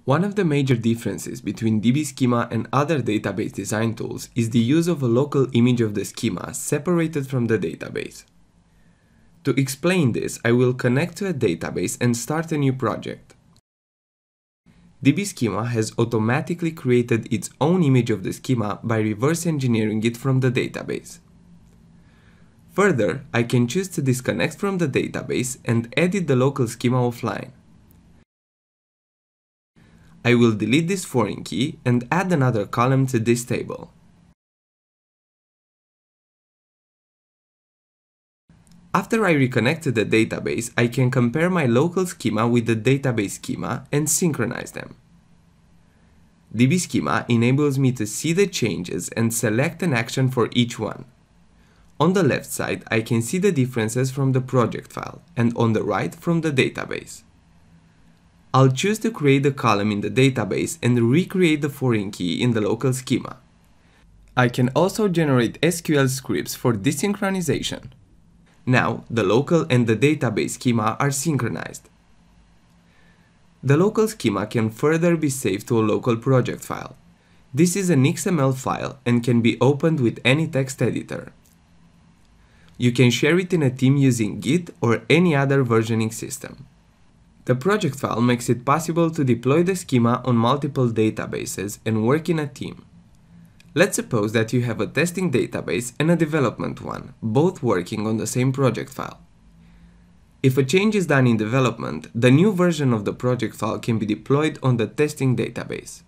One of the major differences between DB schema and other database design tools is the use of a local image of the schema separated from the database. To explain this, I will connect to a database and start a new project. DB schema has automatically created its own image of the schema by reverse engineering it from the database. Further, I can choose to disconnect from the database and edit the local schema offline. I will delete this foreign key and add another column to this table. After I reconnect to the database, I can compare my local schema with the database schema and synchronize them. DB schema enables me to see the changes and select an action for each one. On the left side, I can see the differences from the project file, and on the right from the database. I'll choose to create a column in the database and recreate the foreign key in the local schema. I can also generate SQL scripts for desynchronization. Now, the local and the database schema are synchronized. The local schema can further be saved to a local project file. This is an XML file and can be opened with any text editor. You can share it in a team using Git or any other versioning system. The project file makes it possible to deploy the schema on multiple databases and work in a team. Let's suppose that you have a testing database and a development one, both working on the same project file. If a change is done in development, the new version of the project file can be deployed on the testing database.